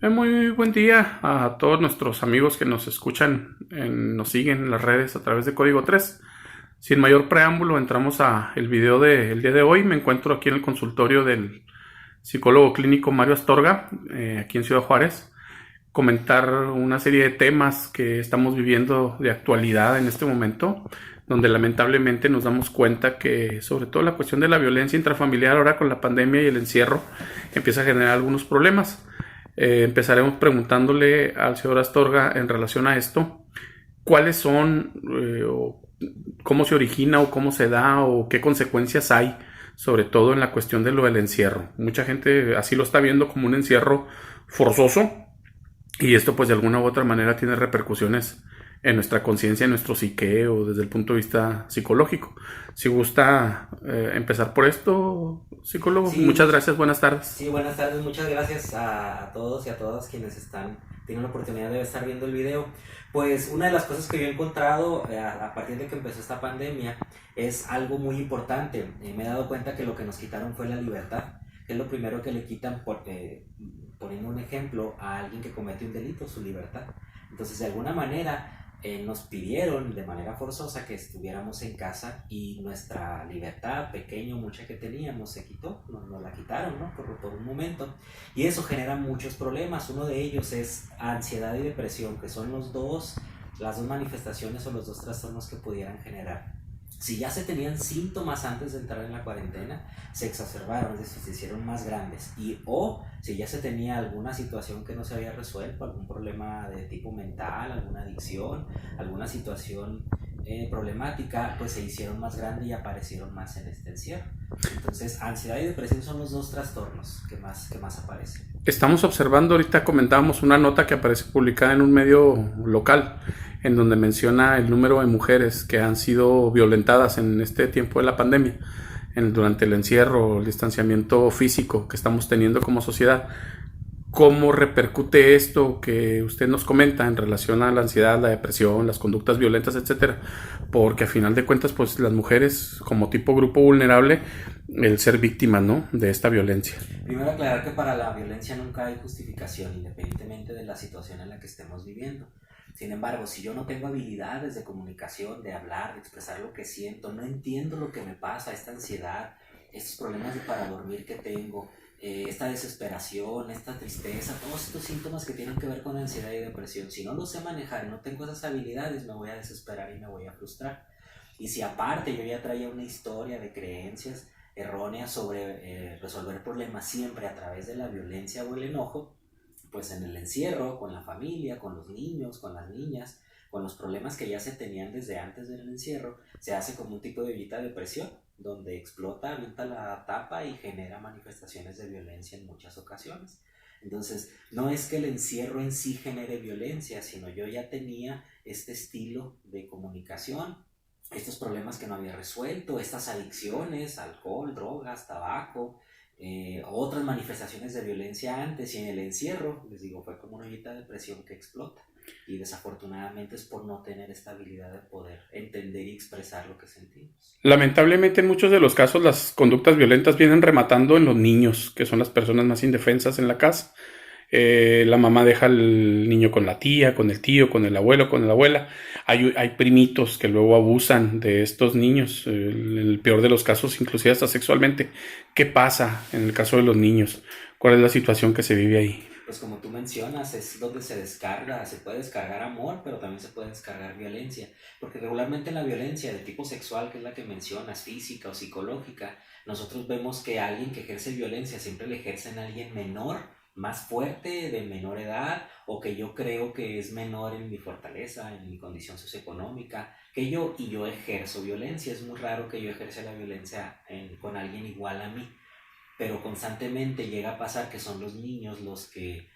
Muy buen día a todos nuestros amigos que nos escuchan, nos siguen en las redes a través de Código 3. Sin mayor preámbulo, entramos a el video del día de hoy. Me encuentro aquí en el consultorio del psicólogo clínico Mario Astorga, aquí en Ciudad Juárez. Comentar una serie de temas que estamos viviendo de actualidad en este momento, donde lamentablemente nos damos cuenta que sobre todo la cuestión de la violencia intrafamiliar ahora con la pandemia y el encierro empieza a generar algunos problemas. Empezaremos preguntándole al señor Astorga en relación a esto, cuáles son, o cómo se origina o cómo se da o qué consecuencias hay, sobre todo en la cuestión de lo del encierro. Mucha gente así lo está viendo como un encierro forzoso y esto pues de alguna u otra manera tiene repercusiones en nuestra conciencia, en nuestro psique o desde el punto de vista psicológico. Si gusta empezar por esto, psicólogo, Sí, muchas gracias, buenas tardes. sí, buenas tardes, muchas gracias a todos y a todas quienes tienen la oportunidad de estar viendo el video. Pues una de las cosas que yo he encontrado a partir de que empezó esta pandemia es algo muy importante. Me he dado cuenta que lo que nos quitaron fue la libertad, que es lo primero que le quitan poniendo un ejemplo a alguien que comete un delito, su libertad. Entonces, de alguna manera, nos pidieron de manera forzosa que estuviéramos en casa y nuestra libertad, pequeña o mucha que teníamos, se quitó, nos la quitaron, ¿no? Por un momento. Y eso genera muchos problemas. Uno de ellos es ansiedad y depresión, que son las dos manifestaciones o los dos trastornos que pudieran generar. Si ya se tenían síntomas antes de entrar en la cuarentena, se exacerbaron, es decir, se hicieron más grandes. O si ya se tenía alguna situación que no se había resuelto, algún problema de tipo mental, alguna adicción, alguna situación problemática, pues se hicieron más grandes y aparecieron más en este encierro. Entonces, ansiedad y depresión son los dos trastornos que más aparecen. Estamos observando, ahorita comentábamos una nota que aparece publicada en un medio local, en donde menciona el número de mujeres que han sido violentadas en este tiempo de la pandemia, durante el encierro, el distanciamiento físico que estamos teniendo como sociedad. ¿Cómo repercute esto que usted nos comenta en relación a la ansiedad, la depresión, las conductas violentas, etcétera? Porque a final de cuentas, pues las mujeres como tipo grupo vulnerable, el ser víctimas, ¿no?, de esta violencia. Primero aclarar que para la violencia nunca hay justificación, independientemente de la situación en la que estemos viviendo. Sin embargo, si yo no tengo habilidades de comunicación, de hablar, de expresar lo que siento, no entiendo lo que me pasa, esta ansiedad, estos problemas para dormir que tengo, esta desesperación, esta tristeza, todos estos síntomas que tienen que ver con ansiedad y depresión, si no los sé manejar y no tengo esas habilidades, me voy a desesperar y me voy a frustrar. Y si aparte yo ya traía una historia de creencias erróneas sobre resolver problemas siempre a través de la violencia o el enojo, pues en el encierro, con la familia, con los niños, con las niñas, con los problemas que ya se tenían desde antes del encierro, se hace como un tipo de ollita de presión, donde explota, avienta la tapa y genera manifestaciones de violencia en muchas ocasiones. Entonces, no es que el encierro en sí genere violencia, sino yo ya tenía este estilo de comunicación, estos problemas que no había resuelto, estas adicciones, alcohol, drogas, tabaco, otras manifestaciones de violencia antes, y en el encierro, les digo, fue como una ollita de presión que explota. Y desafortunadamente es por no tener esta habilidad de poder entender y expresar lo que sentimos. Lamentablemente en muchos de los casos las conductas violentas vienen rematando en los niños, que son las personas más indefensas en la casa. La mamá deja al niño con la tía, con el tío, con el abuelo, con la abuela. Hay primitos que luego abusan de estos niños, en el peor de los casos, inclusive hasta sexualmente. ¿Qué pasa en el caso de los niños? ¿Cuál es la situación que se vive ahí? Pues como tú mencionas, es donde se puede descargar amor, pero también se puede descargar violencia, porque regularmente la violencia de tipo sexual, que es la que mencionas, física o psicológica, nosotros vemos que alguien que ejerce violencia siempre le ejerce en alguien menor, más fuerte, de menor edad, o que yo creo que es menor en mi fortaleza, en mi condición socioeconómica, que yo, y yo ejerzo violencia. Es muy raro que yo ejerza la violencia con alguien igual a mí, pero constantemente llega a pasar que son los niños los que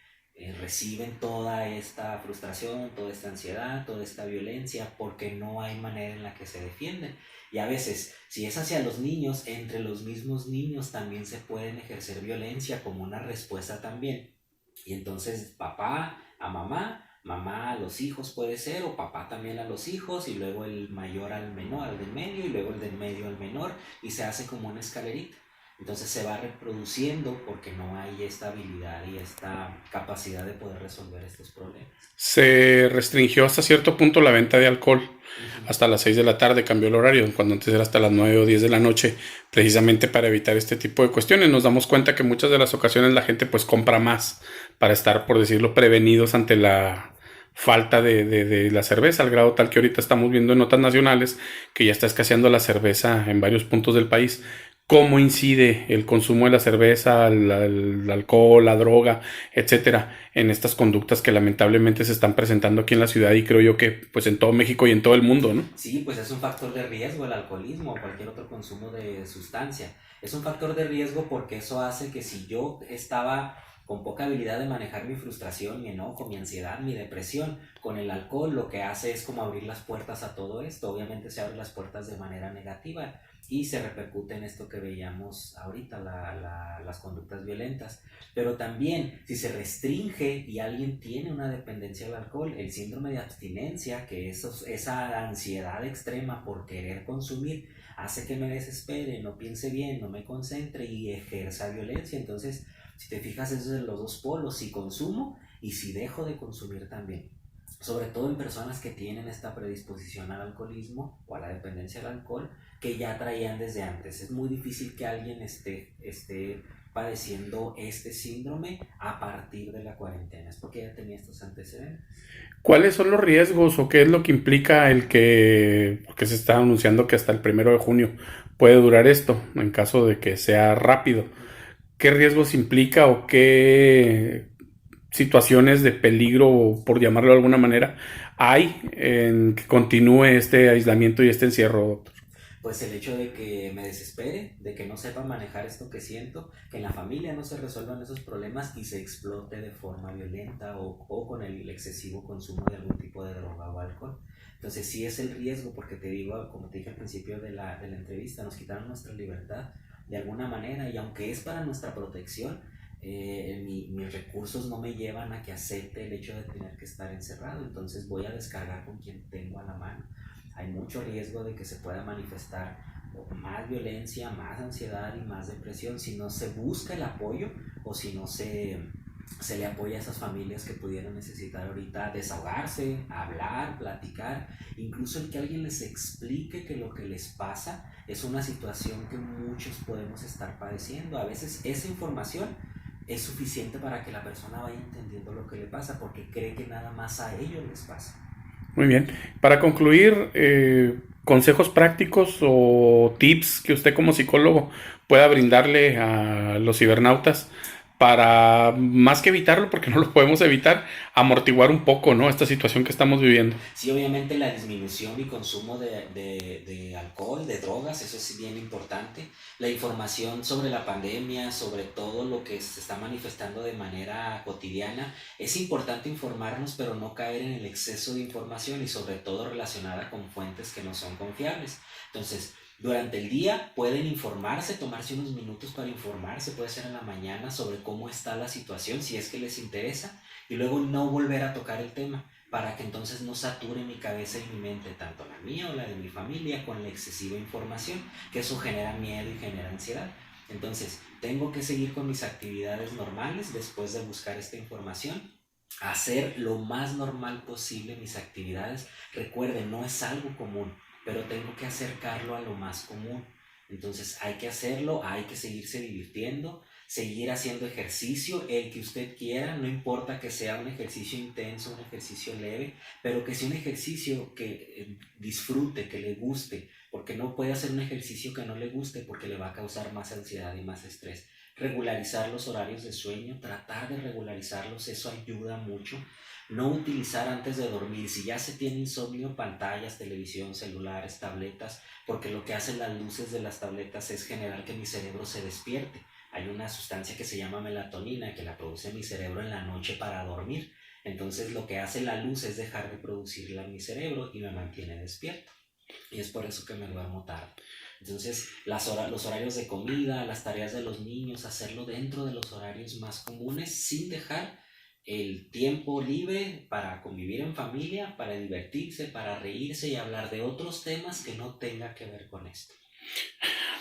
reciben toda esta frustración, toda esta ansiedad, toda esta violencia, porque no hay manera en la que se defienden. Y a veces, si es hacia los niños, entre los mismos niños también se pueden ejercer violencia como una respuesta también. Y entonces papá a mamá, mamá a los hijos puede ser, o papá también a los hijos, y luego el mayor al menor, al del medio, y luego el del medio al menor, y se hace como una escalerita. Entonces se va reproduciendo porque no hay esta habilidad y esta capacidad de poder resolver estos problemas. Se restringió hasta cierto punto la venta de alcohol. Ujú. Hasta las 6 de la tarde cambió el horario, cuando antes era hasta las 9 o 10 de la noche, precisamente para evitar este tipo de cuestiones. Nos damos cuenta que muchas de las ocasiones la gente pues compra más para estar, por decirlo, prevenidos ante la falta de la cerveza, al grado tal que ahorita estamos viendo en notas nacionales que ya está escaseando la cerveza en varios puntos del país. ¿Cómo incide el consumo de la cerveza, el alcohol, la droga, etcétera, en estas conductas que lamentablemente se están presentando aquí en la ciudad y creo yo que pues en todo México y en todo el mundo, ¿no? Sí, pues es un factor de riesgo el alcoholismo o cualquier otro consumo de sustancia. Es un factor de riesgo porque eso hace que si yo estaba con poca habilidad de manejar mi frustración, mi enojo, mi ansiedad, mi depresión, con el alcohol lo que hace es como abrir las puertas a todo esto. Obviamente se abren las puertas de manera negativa y se repercute en esto que veíamos ahorita, las conductas violentas. Pero también, si se restringe y alguien tiene una dependencia al alcohol, el síndrome de abstinencia, que esa ansiedad extrema por querer consumir, hace que me desespere, no piense bien, no me concentre y ejerza violencia. Entonces, si te fijas, esos son los dos polos, si consumo y si dejo de consumir también. Sobre todo en personas que tienen esta predisposición al alcoholismo o a la dependencia al alcohol, que ya traían desde antes. Es muy difícil que alguien esté padeciendo este síndrome a partir de la cuarentena. Es porque ya tenía estos antecedentes. ¿Cuáles son los riesgos o qué es lo que implica el que, porque se está anunciando que hasta el 1 de junio puede durar esto, en caso de que sea rápido? ¿Qué riesgos implica o qué situaciones de peligro, por llamarlo de alguna manera, hay en que continúe este aislamiento y este encierro, doctor? Pues el hecho de que me desespere, de que no sepa manejar esto que siento, que en la familia no se resuelvan esos problemas y se explote de forma violenta o con el excesivo consumo de algún tipo de droga o alcohol. Entonces sí es el riesgo porque te digo, como te dije al principio de la entrevista, nos quitaron nuestra libertad de alguna manera y aunque es para nuestra protección, mis recursos no me llevan a que acepte el hecho de tener que estar encerrado, entonces voy a descargar con quien tengo a la mano. Hay mucho riesgo de que se pueda manifestar más violencia, más ansiedad y más depresión si no se busca el apoyo o si no se le apoya a esas familias que pudieran necesitar ahorita desahogarse, hablar, platicar, incluso el que alguien les explique que lo que les pasa es una situación que muchos podemos estar padeciendo. A veces esa información es suficiente para que la persona vaya entendiendo lo que le pasa porque cree que nada más a ellos les pasa. Muy bien. Para concluir, consejos prácticos o tips que usted como psicólogo pueda brindarle a los cibernautas para, más que evitarlo, porque no lo podemos evitar, amortiguar un poco, ¿no? Esta situación que estamos viviendo. Sí, obviamente la disminución y consumo de alcohol, de drogas, eso es bien importante. La información sobre la pandemia, sobre todo lo que se está manifestando de manera cotidiana, es importante informarnos, pero no caer en el exceso de información y sobre todo relacionada con fuentes que no son confiables. Entonces, durante el día pueden informarse, tomarse unos minutos para informarse, puede ser en la mañana sobre cómo está la situación, si es que les interesa, y luego no volver a tocar el tema para que entonces no sature mi cabeza y mi mente, tanto la mía o la de mi familia, con la excesiva información, que eso genera miedo y genera ansiedad. Entonces, tengo que seguir con mis actividades normales después de buscar esta información, hacer lo más normal posible mis actividades. Recuerden, no es algo común, pero tengo que acercarlo a lo más común. Entonces hay que hacerlo, hay que seguirse divirtiendo, seguir haciendo ejercicio, el que usted quiera, no importa que sea un ejercicio intenso, un ejercicio leve, pero que sea un ejercicio que disfrute, que le guste, porque no puede hacer un ejercicio que no le guste porque le va a causar más ansiedad y más estrés. Regularizar los horarios de sueño, tratar de regularizarlos, eso ayuda mucho. No utilizar antes de dormir, si ya se tiene insomnio, pantallas, televisión, celulares, tabletas, porque lo que hacen las luces de las tabletas es generar que mi cerebro se despierte. Hay una sustancia que se llama melatonina que la produce mi cerebro en la noche para dormir. Entonces lo que hace la luz es dejar de producirla en mi cerebro y me mantiene despierto. Y es por eso que me duermo tarde. Entonces los horarios de comida, las tareas de los niños, hacerlo dentro de los horarios más comunes sin dejar el tiempo libre para convivir en familia, para divertirse, para reírse y hablar de otros temas que no tenga que ver con esto.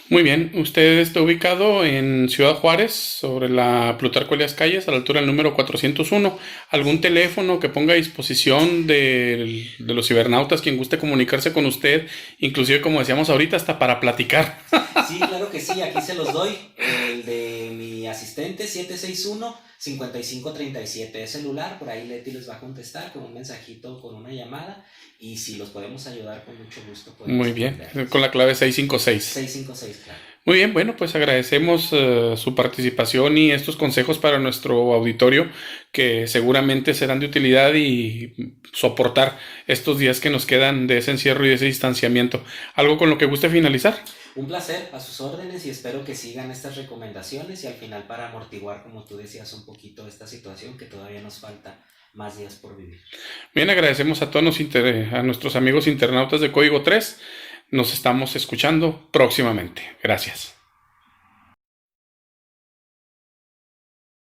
Muy bien, usted está ubicado en Ciudad Juárez, sobre la Plutarco Elías Calles, a la altura del número 401. ¿Algún Así es. teléfono que ponga a disposición de los cibernautas, quien guste comunicarse con usted, inclusive como decíamos ahorita, hasta para platicar? Sí, claro que sí, aquí se los doy. El de mi asistente, 761-5537, es celular, por ahí Leti les va a contestar con un mensajito, con una llamada, y si los podemos ayudar, con mucho gusto podemos Muy bien, con atenderlos. la clave 656. 656, claro. Muy bien, bueno, pues agradecemos su participación y estos consejos para nuestro auditorio que seguramente serán de utilidad y soportar estos días que nos quedan de ese encierro y de ese distanciamiento. ¿Algo con lo que guste finalizar? Un placer, a sus órdenes, y espero que sigan estas recomendaciones y al final para amortiguar, como tú decías, un poquito esta situación que todavía nos falta más días por vivir. Bien, agradecemos a todos a nuestros amigos internautas de Código 3. Nos estamos escuchando próximamente. Gracias.